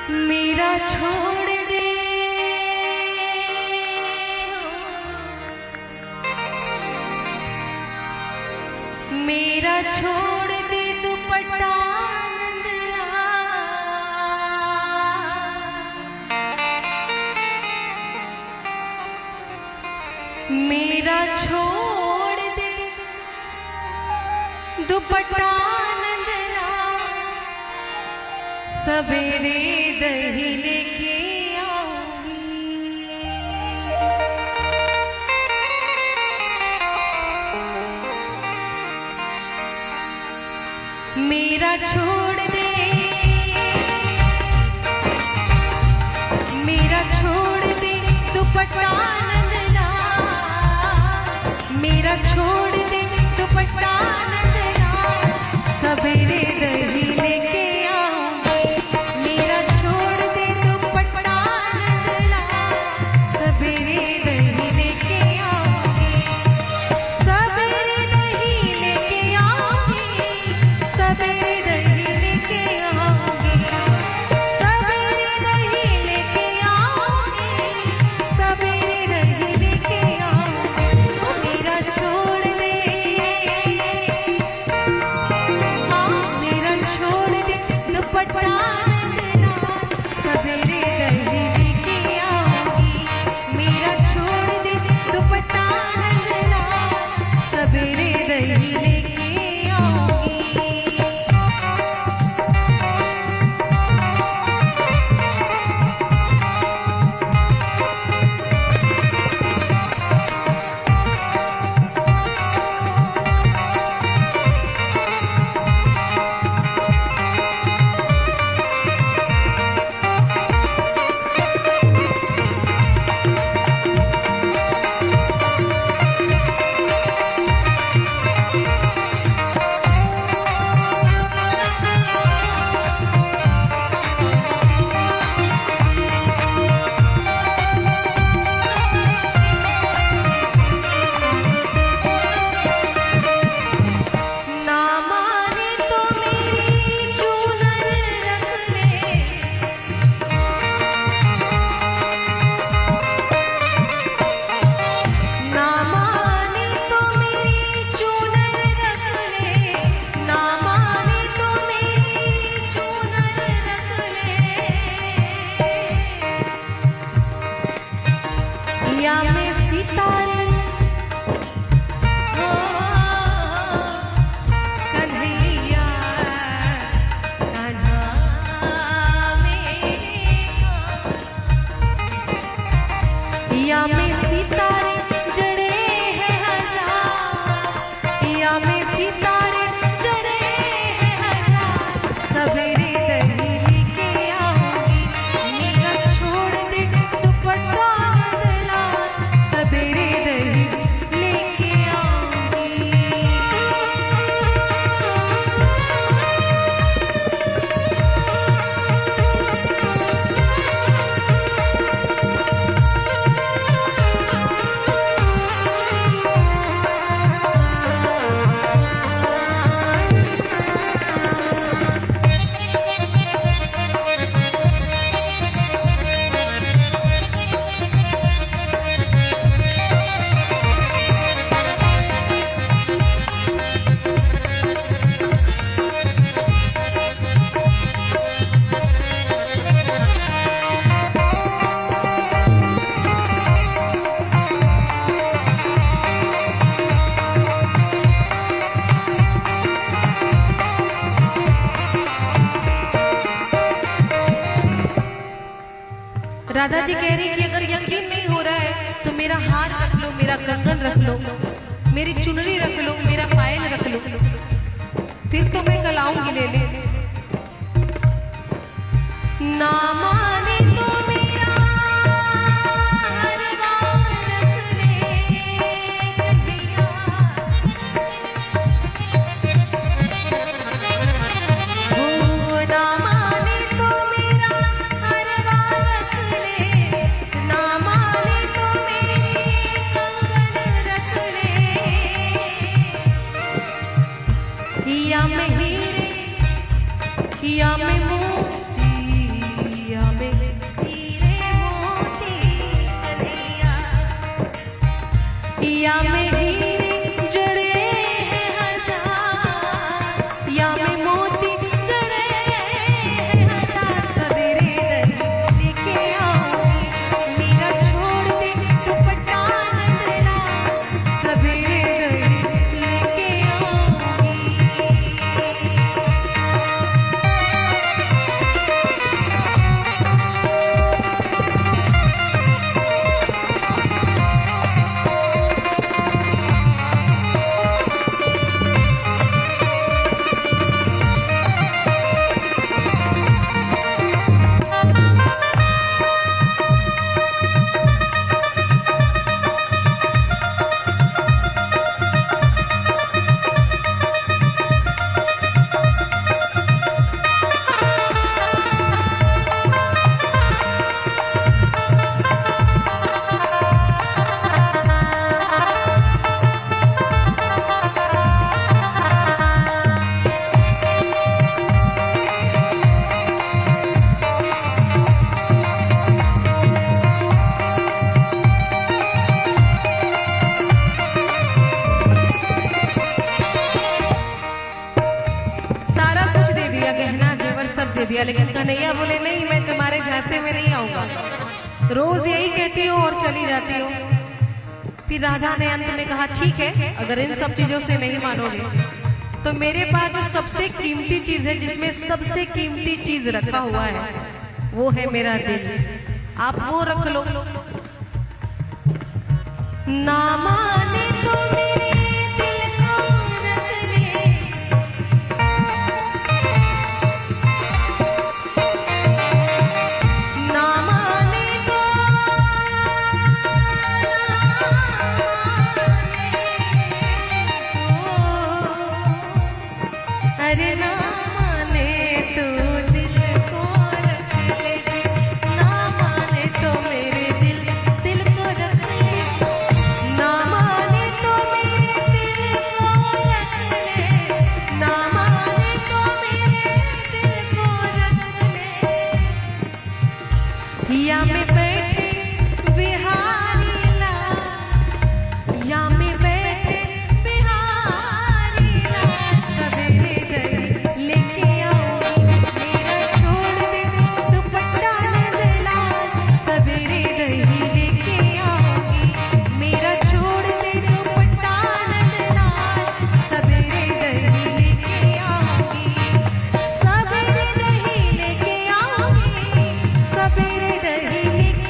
मेरा छोड़ दे मेरा छोड़ दे दुपट्टा नंदला मेरा छोड़ दे दुपट्टा नंदला सवेरे दही लेके मेरा छोड़ दे दुपट्टा नंदला मेरा छोड़ दे दुपट्टा नंदला सवेरे दही लेके आऊंगी मेरा छोड़ दे दुपट्टा नंदला सवेरे दही लेके आऊंगी सवेरे दही लेके आऊंगी सवेरे दही लेके आऊंगी सवेरे दही लेके आऊंगी सवेरे दही लेके आऊंगी मेरा छोड़ दे हाँ मेरा छोड़ दे दुपट्टा नंदला सवेरे दही लेके आऊंगी मेरा छोड़ दे दुपट्टा नंदला सवेरे दही लेके आऊंगी ना माने तो मेरी चूनर रख ले ना माने तो मेरी चूनर रख ले ना माने तो मेरी चूनर रख ले या मैं सितारे हो कन्हैया कान्हा मेरा या मैं सितारे जड़े हैं हजार या मैं सितारे जड़े हैं हजार सवेरे दही लेके आऊंगी मेरा छोड़ दे दुपट्टा नंदला सवेरे दही लेके आऊंगी राधा जी कह रही कि अगर यकीन नहीं हो रहा है तो मेरा हार रख लो मेरा कंगन रख लो मेरी चुनरी रख लो मेरा पायल रख लो फिर तो मैं कल आऊंगी ले ले ना माने तो मेरा हर बार रख ले कन्हैया हो ना माने तो मेरा हर बार रख ले ना माने तो मेरी कंगन रख ले या मैं हीरे या मैं मोती या दिया, लेकिन कन्हैया बोले नहीं, मैं तुम्हारे झांसे में नहीं आऊंगा। रोज यही कहती हो और चली जाती हो। फिर राधा ने अंत में कहा ठीक है, अगर इन सब चीजों से नहीं मानोगे तो मेरे पास जो सबसे कीमती चीज है, जिसमें सबसे कीमती चीज रखा हुआ है, वो है मेरा दिल। आप वो रख लो। ना माने तो मेरे दिल को रख ले, ना माने तो, अरे ना माने तो दिल को रख ले, ना माने तो मेरे दिल को रख ले, ना माने तो मेरे दिल को रख ले, ना माने तो मेरे दिल को रख ले। या मैं बैठे बिहारी लाल, या मैं बैठे बिहारी लाल, सवेरे दही लेके आऊंगी, मेरा छोड़ दे दुपट्टा नंदलाल, सवेरे दही लेके आऊंगी, मेरा छोड़ दे दुपट्टा नंदलाल, सवेरे दही लेके आऊंगी, सवेरे दही लेके आऊंगी, सवेरे दही लेके